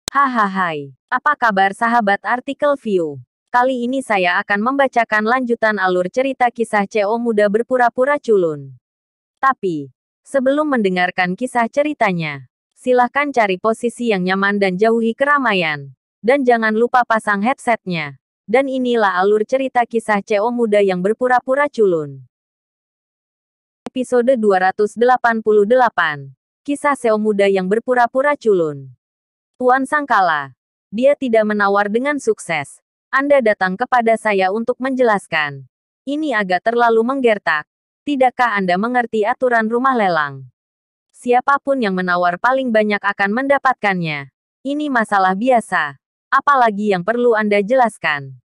Hahaha, apa kabar sahabat artikel view? Kali ini saya akan membacakan lanjutan alur cerita kisah CO muda berpura-pura culun. Tapi, sebelum mendengarkan kisah ceritanya, silahkan cari posisi yang nyaman dan jauhi keramaian. Dan jangan lupa pasang headsetnya. Dan inilah alur cerita kisah CO muda yang berpura-pura culun. Episode 288. Kisah CO muda yang berpura-pura culun. Tuan Sangkala, dia tidak menawar dengan sukses. Anda datang kepada saya untuk menjelaskan. Ini agak terlalu menggertak. Tidakkah Anda mengerti aturan rumah lelang? Siapapun yang menawar paling banyak akan mendapatkannya. Ini masalah biasa. Apalagi yang perlu Anda jelaskan?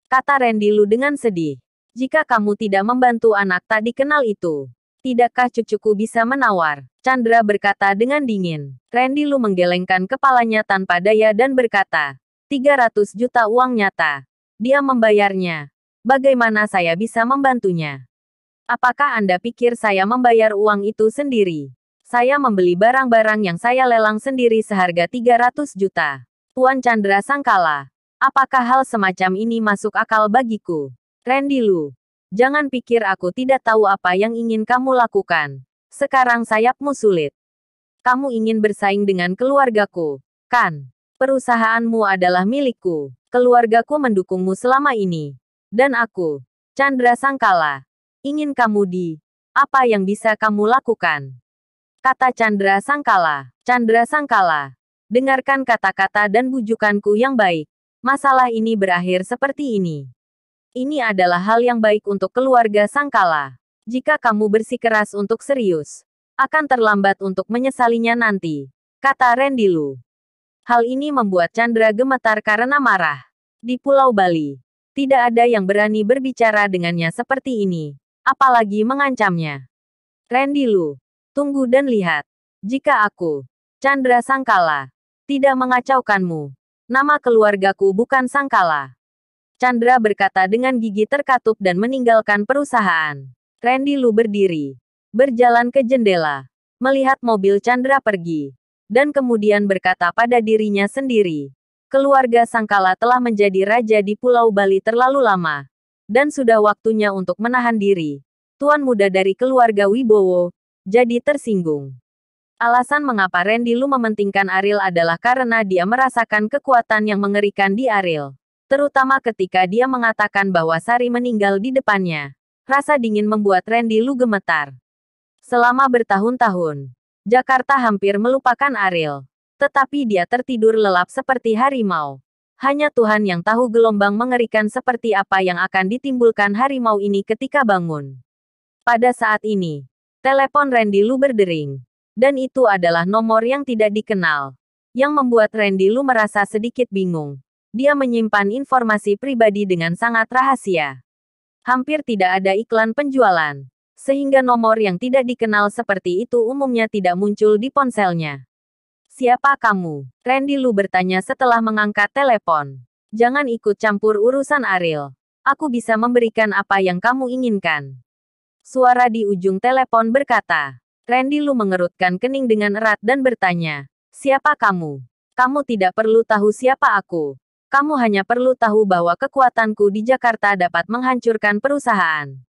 Kata Randy Lu dengan sedih. Jika kamu tidak membantu anak tak dikenal itu, tidakkah cucuku bisa menawar? Chandra berkata dengan dingin. Randy Lu menggelengkan kepalanya tanpa daya dan berkata, 300 juta uang nyata. Dia membayarnya. Bagaimana saya bisa membantunya? Apakah Anda pikir saya membayar uang itu sendiri? Saya membeli barang-barang yang saya lelang sendiri seharga 300 juta. Tuan Chandra Sangkala, apakah hal semacam ini masuk akal bagiku? Randy Lu, jangan pikir aku tidak tahu apa yang ingin kamu lakukan. Sekarang sayapmu sulit. Kamu ingin bersaing dengan keluargaku, kan? Perusahaanmu adalah milikku. Keluargaku mendukungmu selama ini. Dan aku, Chandra Sangkala, ingin kamu di. Apa yang bisa kamu lakukan? Kata Chandra Sangkala. Chandra Sangkala, dengarkan kata-kata dan bujukanku yang baik. Masalah ini berakhir seperti ini. Ini adalah hal yang baik untuk keluarga Sangkala. Jika kamu bersikeras untuk serius, akan terlambat untuk menyesalinya nanti. Kata Randy Lu. Hal ini membuat Chandra gemetar karena marah. Di Pulau Bali, tidak ada yang berani berbicara dengannya seperti ini, apalagi mengancamnya. Randy Lu, tunggu dan lihat. Jika aku, Chandra Sangkala, tidak mengacaukanmu, nama keluargaku bukan Sangkala. Chandra berkata dengan gigi terkatup dan meninggalkan perusahaan. Randy Lu berdiri, berjalan ke jendela, melihat mobil Chandra pergi, dan kemudian berkata pada dirinya sendiri, keluarga Sangkala telah menjadi raja di Pulau Bali terlalu lama, dan sudah waktunya untuk menahan diri. Tuan muda dari keluarga Wibowo, jadi tersinggung. Alasan mengapa Randy Lu mementingkan Ariel adalah karena dia merasakan kekuatan yang mengerikan di Ariel. Terutama ketika dia mengatakan bahwa Sari meninggal di depannya. Rasa dingin membuat Randy Lu gemetar. Selama bertahun-tahun, Jakarta hampir melupakan Ariel. Tetapi dia tertidur lelap seperti harimau. Hanya Tuhan yang tahu gelombang mengerikan seperti apa yang akan ditimbulkan harimau ini ketika bangun. Pada saat ini, telepon Randy Lu berdering. Dan itu adalah nomor yang tidak dikenal. Yang membuat Randy Lu merasa sedikit bingung. Dia menyimpan informasi pribadi dengan sangat rahasia. Hampir tidak ada iklan penjualan, sehingga nomor yang tidak dikenal seperti itu umumnya tidak muncul di ponselnya. Siapa kamu? Randy Lu bertanya setelah mengangkat telepon. Jangan ikut campur urusan Ariel. Aku bisa memberikan apa yang kamu inginkan. Suara di ujung telepon berkata. Randy Lu mengerutkan kening dengan erat dan bertanya, siapa kamu? Kamu tidak perlu tahu siapa aku. Kamu hanya perlu tahu bahwa kekuatanku di Jakarta dapat menghancurkan perusahaan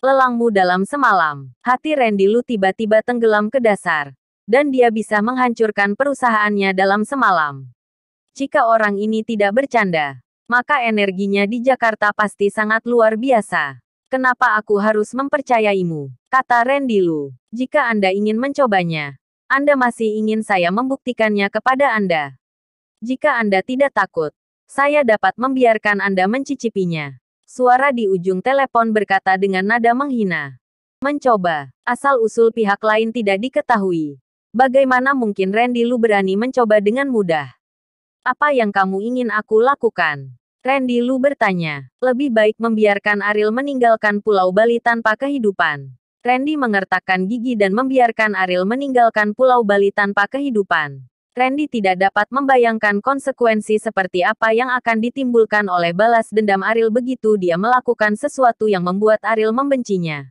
lelangmu dalam semalam. Hati Randy Lu tiba-tiba tenggelam ke dasar. Dan dia bisa menghancurkan perusahaannya dalam semalam. Jika orang ini tidak bercanda, maka energinya di Jakarta pasti sangat luar biasa. Kenapa aku harus mempercayaimu? Kata Randy Lu. Jika Anda ingin mencobanya, Anda masih ingin saya membuktikannya kepada Anda. Jika Anda tidak takut, saya dapat membiarkan Anda mencicipinya. Suara di ujung telepon berkata dengan nada menghina. Mencoba, asal-usul pihak lain tidak diketahui. Bagaimana mungkin Randy Lu berani mencoba dengan mudah? Apa yang kamu ingin aku lakukan? Randy Lu bertanya. Lebih baik membiarkan Ariel meninggalkan Pulau Bali tanpa kehidupan. Randy mengertakkan gigi dan membiarkan Ariel meninggalkan Pulau Bali tanpa kehidupan. Randy tidak dapat membayangkan konsekuensi seperti apa yang akan ditimbulkan oleh balas dendam Ariel begitu dia melakukan sesuatu yang membuat Ariel membencinya.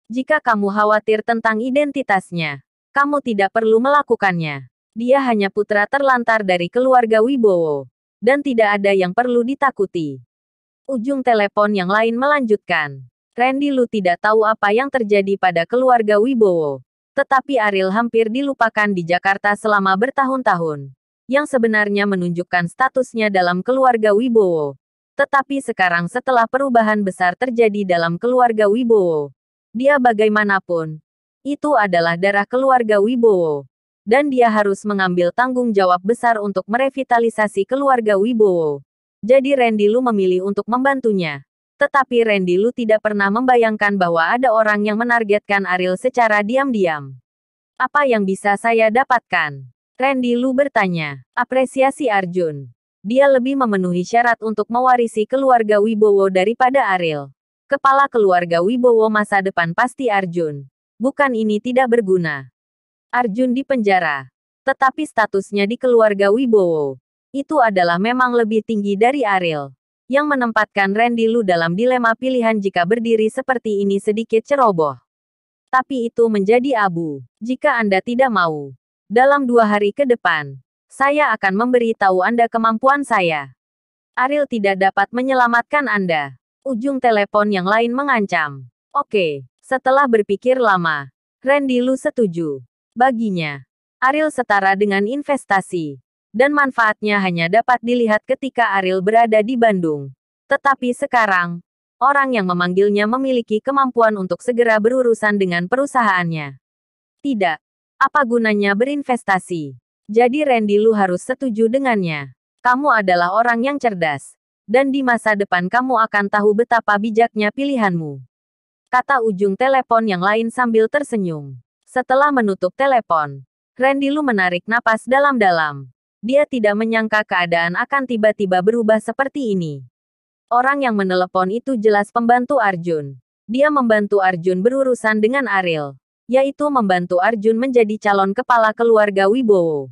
Jika kamu khawatir tentang identitasnya, kamu tidak perlu melakukannya. Dia hanya putra terlantar dari keluarga Wibowo. Dan tidak ada yang perlu ditakuti. Ujung telepon yang lain melanjutkan. Randy Lu tidak tahu apa yang terjadi pada keluarga Wibowo. Tetapi Ariel hampir dilupakan di Jakarta selama bertahun-tahun. Yang sebenarnya menunjukkan statusnya dalam keluarga Wibowo. Tetapi sekarang setelah perubahan besar terjadi dalam keluarga Wibowo. Dia bagaimanapun. Itu adalah darah keluarga Wibowo. Dan dia harus mengambil tanggung jawab besar untuk merevitalisasi keluarga Wibowo. Jadi Randy Lu memilih untuk membantunya. Tetapi Randy Lu tidak pernah membayangkan bahwa ada orang yang menargetkan Ariel secara diam-diam. Apa yang bisa saya dapatkan? Randy Lu bertanya. Apresiasi Arjun. Dia lebih memenuhi syarat untuk mewarisi keluarga Wibowo daripada Ariel. Kepala keluarga Wibowo masa depan pasti Arjun. Bukan ini tidak berguna. Arjun di penjara. Tetapi statusnya di keluarga Wibowo. Itu adalah memang lebih tinggi dari Ariel. Yang menempatkan Randy Lu dalam dilema pilihan jika berdiri seperti ini sedikit ceroboh. Tapi itu menjadi abu. Jika Anda tidak mau. Dalam 2 hari ke depan. Saya akan memberi tahu Anda kemampuan saya. Ariel tidak dapat menyelamatkan Anda. Ujung telepon yang lain mengancam. Oke. Setelah berpikir lama. Randy Lu setuju. Baginya, Ariel setara dengan investasi. Dan manfaatnya hanya dapat dilihat ketika Ariel berada di Bandung. Tetapi sekarang, orang yang memanggilnya memiliki kemampuan untuk segera berurusan dengan perusahaannya. Tidak. Apa gunanya berinvestasi? Jadi Randy Lu harus setuju dengannya. Kamu adalah orang yang cerdas. Dan di masa depan kamu akan tahu betapa bijaknya pilihanmu. Kata ujung telepon yang lain sambil tersenyum. Setelah menutup telepon, Randy Lu menarik napas dalam-dalam. Dia tidak menyangka keadaan akan tiba-tiba berubah seperti ini. Orang yang menelepon itu jelas pembantu Arjun. Dia membantu Arjun berurusan dengan Ariel. Yaitu membantu Arjun menjadi calon kepala keluarga Wibowo.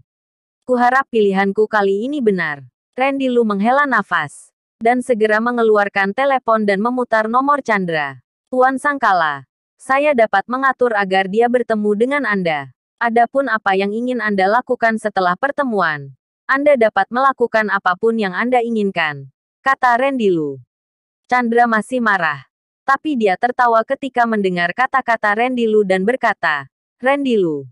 Kuharap pilihanku kali ini benar. Randy Lu menghela nafas. Dan segera mengeluarkan telepon dan memutar nomor Chandra. Tuan Sangkala. Saya dapat mengatur agar dia bertemu dengan Anda. Adapun apa yang ingin Anda lakukan setelah pertemuan, Anda dapat melakukan apapun yang Anda inginkan, kata Randy Lu. Chandra masih marah. Tapi dia tertawa ketika mendengar kata-kata Randy Lu dan berkata, Randy Lu,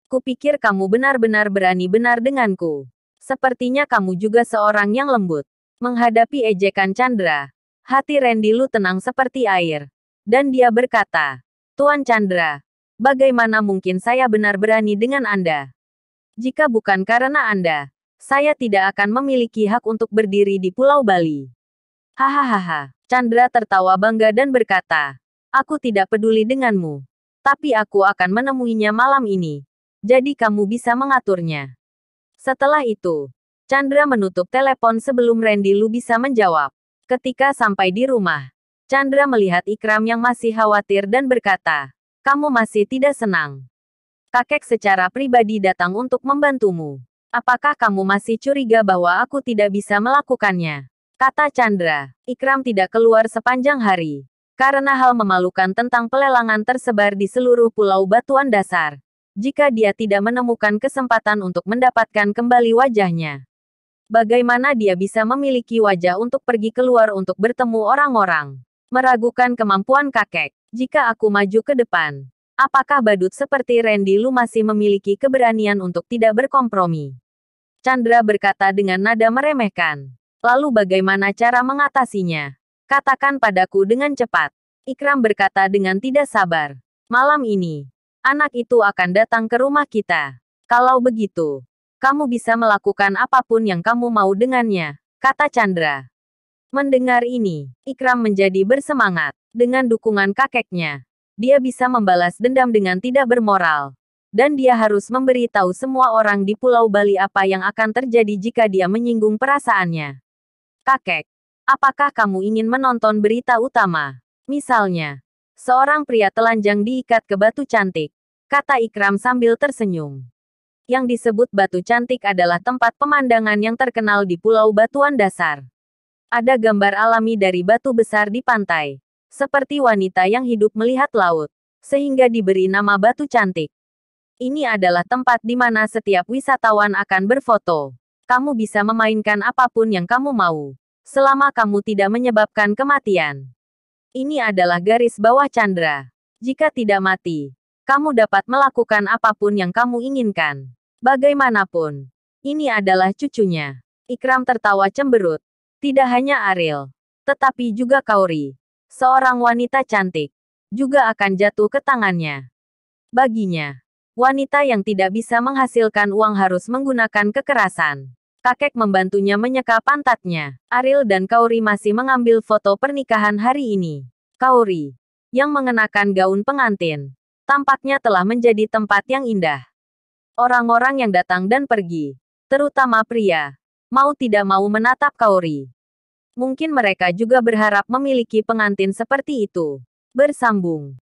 kupikir kamu benar-benar berani benar denganku. Sepertinya kamu juga seorang yang lembut. Menghadapi ejekan Chandra, hati Randy Lu tenang seperti air. Dan dia berkata, Tuan Chandra, bagaimana mungkin saya benar berani dengan Anda? Jika bukan karena Anda, saya tidak akan memiliki hak untuk berdiri di Pulau Bali. Hahaha. Chandra tertawa bangga dan berkata, aku tidak peduli denganmu. Tapi aku akan menemuinya malam ini. Jadi kamu bisa mengaturnya. Setelah itu, Chandra menutup telepon sebelum Randy Lu bisa menjawab. Ketika sampai di rumah, Chandra melihat Ikram yang masih khawatir dan berkata, kamu masih tidak senang. Kakek secara pribadi datang untuk membantumu. Apakah kamu masih curiga bahwa aku tidak bisa melakukannya? Kata Chandra. Ikram tidak keluar sepanjang hari. Karena hal memalukan tentang pelelangan tersebar di seluruh pulau Batuan Dasar. Jika dia tidak menemukan kesempatan untuk mendapatkan kembali wajahnya. Bagaimana dia bisa memiliki wajah untuk pergi keluar untuk bertemu orang-orang? Meragukan kemampuan kakek. Jika aku maju ke depan, apakah badut seperti Randy Lu masih memiliki keberanian untuk tidak berkompromi? Chandra berkata dengan nada meremehkan. Lalu bagaimana cara mengatasinya? Katakan padaku dengan cepat. Ikram berkata dengan tidak sabar. Malam ini, anak itu akan datang ke rumah kita. Kalau begitu, kamu bisa melakukan apapun yang kamu mau dengannya, kata Chandra. Mendengar ini, Ikram menjadi bersemangat. Dengan dukungan kakeknya, dia bisa membalas dendam dengan tidak bermoral. Dan dia harus memberitahu semua orang di Pulau Bali apa yang akan terjadi jika dia menyinggung perasaannya. Kakek, apakah kamu ingin menonton berita utama? Misalnya, seorang pria telanjang diikat ke batu cantik, kata Ikram sambil tersenyum. Yang disebut Batu Cantik adalah tempat pemandangan yang terkenal di Pulau Batuan Dasar. Ada gambar alami dari batu besar di pantai. Seperti wanita yang hidup melihat laut. Sehingga diberi nama Batu Cantik. Ini adalah tempat di mana setiap wisatawan akan berfoto. Kamu bisa memainkan apapun yang kamu mau, selama kamu tidak menyebabkan kematian. Ini adalah garis bawah Chandra. Jika tidak mati, kamu dapat melakukan apapun yang kamu inginkan. Bagaimanapun, ini adalah cucunya. Ikram tertawa cemberut. Tidak hanya Ariel, tetapi juga Kaori, seorang wanita cantik, juga akan jatuh ke tangannya. Baginya, wanita yang tidak bisa menghasilkan uang harus menggunakan kekerasan. Kakek membantunya menyeka pantatnya. Ariel dan Kaori masih mengambil foto pernikahan hari ini. Kaori, yang mengenakan gaun pengantin, tampaknya telah menjadi tempat yang indah. Orang-orang yang datang dan pergi, terutama pria, mau tidak mau menatap Kaori. Mungkin mereka juga berharap memiliki pengantin seperti itu. Bersambung.